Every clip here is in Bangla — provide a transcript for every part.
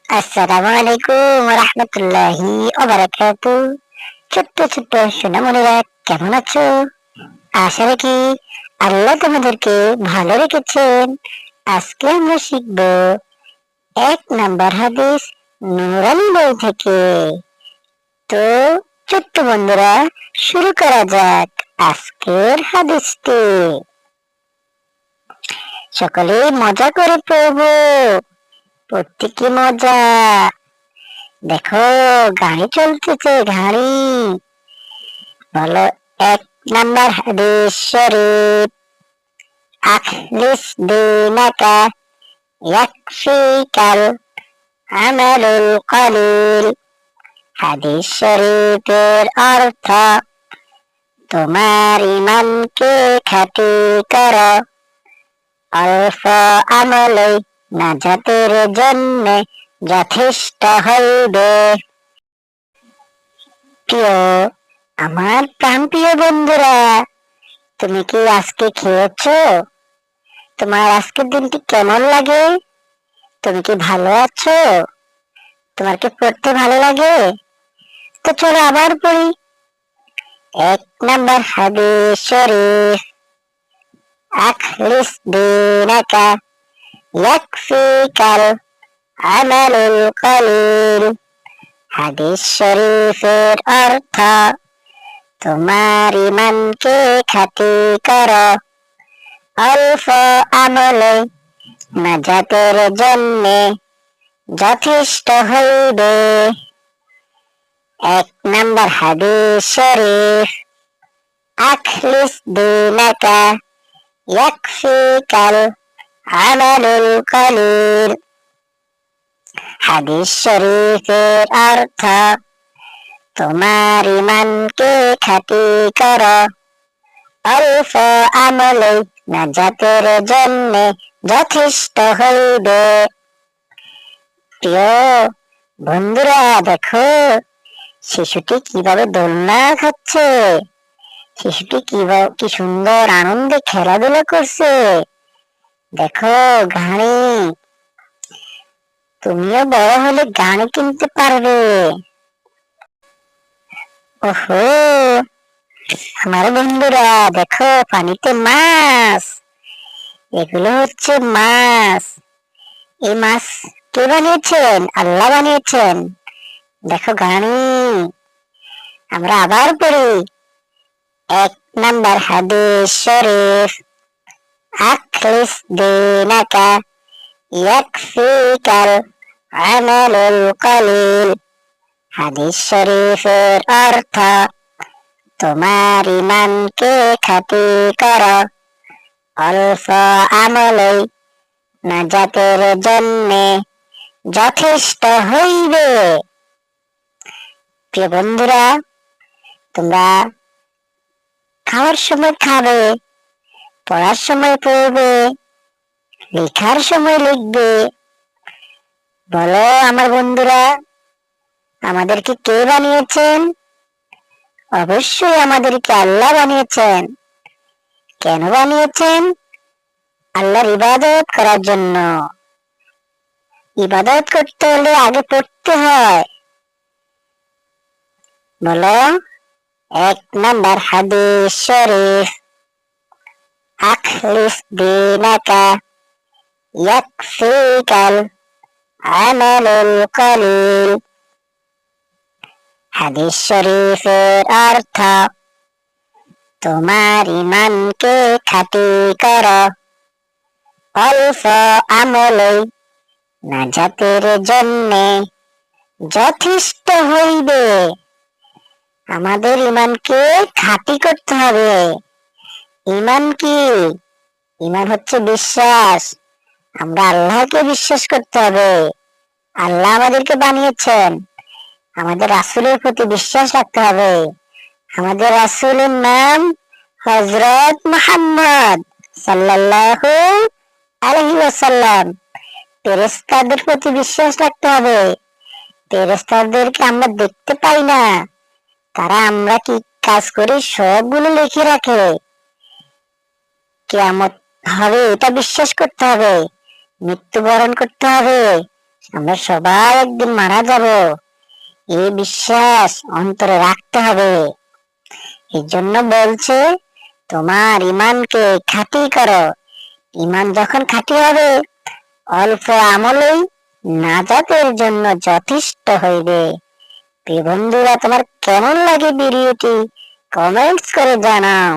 আসসালামু আলাইকুম রাহমাতুল্লাহি ওয়া বারাকাতু। ছোট্ট ছোট্ট সোনামণিরা, কেমন আছো? আশা রাখি আল্লাহ তোমাদেরকে ভালো রেখেছেন। আজকে আমরা শিখব 1 নাম্বার হাদিস নূরানী বই থেকে। তো ছোট্ট বন্ধুরা, শুরু করা যাক আজকের হাদিসটি। সকলে মজা করে পড়ব, প্রত্যেকে মজা। দেখো, গাড়ি চলতেছে, গাড়ি। বলো, 1 নাম্বার হাদিস শরীফ। আখলিস দিনাকা ইয়াকফিকাল আমালুল কলিল। হাদিস শরীফের অর্থ, তোমার ইমানকে খাঁটি করো, অল্প আমলেই নাজাতের জন্য যথেষ্ট হইবে। প্রিয়, আমার প্রাণপ্রিয় বন্ধুরা, তুমি কি আজকে খেয়েছো? তোমার আজকের দিনটি কেমন লাগে? তুমি কি ভালো আছো? তোমার কি পড়তে ভালো লাগে? তো চলো আবার পড়ি। 1 নাম্বার হাদিস শরীফ। আখলিস দিনাকা ইয়াকফিকাল আমালুল কলিল। হাদিস শরীফের অর্থ, তোমার ইমানকে খাঁটি করো, অল্প আমলে নাজাতের জন্য যথেষ্ট হইবে। 1 নাম্বার হাদিস শরীফ। আখলিস দিনাকা ইয়াকফিকাল আমালুল কলিল। হাদিস শরীফের অর্থ, তোমার ইমানকে খাঁটি করো, অল্প আমলে নাজাতের জন্য যথেষ্ট হইবে। প্রিয় বন্ধুরা, দেখো শিশুটি কিভাবে দোলনা খাচ্ছে। শিশুটি কি সুন্দর আনন্দে খেলাধুলা করছে। দেখো গাড়ি, তুমিও বড় হলে গাড়ি কিনতে পারবে। ওহো, আমার বন্ধুরা দেখো, পানিতে মাছ। এগুলো হচ্ছে মাছ। এই মাছ কে বানিয়েছেন? আল্লাহ বানিয়েছেন। দেখো গাড়ি। আমরা আবার পড়ি। 1 নাম্বার হাদিস শরীফ। আখলিস দিনাকা ইয়াকফিকাল আমালুল কলিল। হাদিস শরীফের অর্থ, তোমার ইমানকে খাঁটি করো, অল্প আমলেই নাজাতের জন্য যথেষ্ট হইবে। প্রিয় বন্ধুরা, তোমরা খাওয়ার সময় খাবে, পড়ার সময় পড়বে, লেখার সময় লিখবে। বলো আমার বন্ধুরা, আমাদেরকে কে বানিয়েছেন? অবশ্যই আমাদেরকে আল্লাহ বানিয়েছেন। কেন বানিয়েছেন? আল্লাহর ইবাদত করার জন্য। ইবাদত করতে হলে আগে পড়তে হয়। বলো, 1 নাম্বার হাদিস শরীফ। আখলিস দিনাকা ইয়াকফিকাল আমালুল কলিল। হাদিস শরীফের অর্থ, তোমার ইমানকে খাঁটি করো, অল্প আমলেই নাজাতের জন্য যথেষ্ট হইবে। আমাদের ইমানকে খাঁটি করতে হবে। ইমান কি? ইমান হচ্ছে বিশ্বাস। আমরা আল্লাহকে বিশ্বাস করতে হবে। আল্লাহ আমাদেরকে বানিয়েছেন। আমাদের রাসূলের প্রতি বিশ্বাস রাখতে হবে। আমাদের রাসূলের নাম হযরত মুহাম্মদ সাল্লাল্লাহু আলাইহি ওয়াসাল্লাম। ফেরেশতাদের প্রতি বিশ্বাস রাখতে হবে। ফেরেশতাদেরকে আমরা দেখতে পাই না, তারা আমরা কি কাজ করি সবগুলো লিখে রাখে। কিয়ামত হবে এটা বিশ্বাস করতে হবে। মৃত্যুবরণ করতে হবে, আমরা সবাই একদিন মারা যাব, এই বিশ্বাস অন্তরে রাখতে হবে। এই জন্য বলছে তোমার ইমানকে খাঁটি করো। ইমান যখন খাঁটি হবে, অল্প আমলেই নাজাতের জন্য যথেষ্ট হইবে। প্রিয় বন্ধুরা, তোমার কেমন লাগে ভিডিওটি কমেন্টস করে জানাও।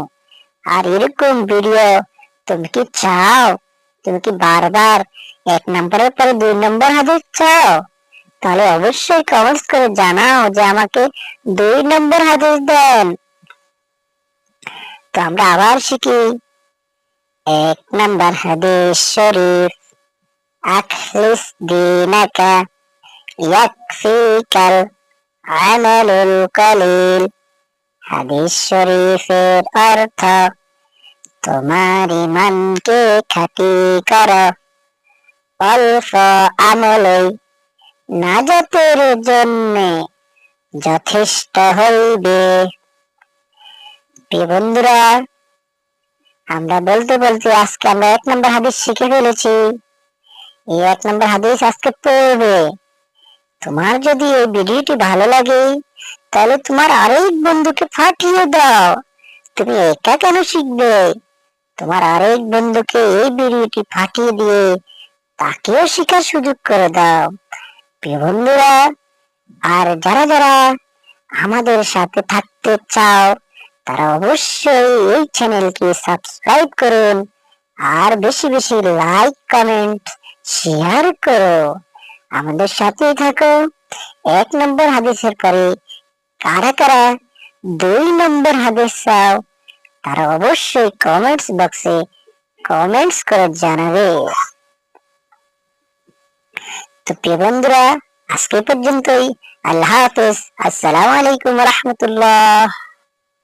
আর এরকম ভিডিও তুমি কি চাও? তুমি কি বারবার 1 নম্বরের পরে 2 নম্বর হাদিস চাও? তাহলে অবশ্যই কমেন্টস করে জানাও যে আমাকে 2 নম্বর হাদিস দেন। তো আমরা আবার শিখি। 1 নম্বর হাদিস শরীফ, আখলিস দীনাকা ইয়াকফিকাল আমালুল কলিল। হাদিস শরীফের অর্থ, তোমার ইমানকে খাঁটি করো, অল্প আমলই নাজাতের জন্য যথেষ্ট হইবে। প্রিয় বন্ধুরা, আমরা বলতে বলতে আজকে আমরা 1 নম্বর হাদিস শিখে ফেলেছি। এই 1 নম্বর হাদিস আজকে পড়বে। তোমার যদি এই ভিডিওটি ভালো লাগে, তাহলে তোমার আরেক বন্ধুকে পাঠিয়ে দাও। তুমি একা কেন শিখবে? তোমার আরেক বন্ধুকে এই ভিডিওটি পাঠিয়ে দিয়ে তাকেও শেখার সুযোগ করে দাও। প্রিয় বন্ধুরা, আর যারা যারা আমাদের সাথে থাকতে চাও, তারা অবশ্যই এই চ্যানেলকে সাবস্ক্রাইব করুন। আর বেশি বেশি লাইক, কমেন্ট, শেয়ার করো। আমাদের সাথেই থাকো। 1 নম্বর হাদিসের পরে কারা কারা 2 নম্বর হাদিস চাও, তারা অবশ্যই কমেন্টস বক্সে কমেন্টস করে জানাবে। তো প্রিয় বন্ধুরা, আজকে পর্যন্তই। আল্লাহ হাফেজ। আসসালামু আলাইকুম ওয়া রাহমাতুল্লাহ।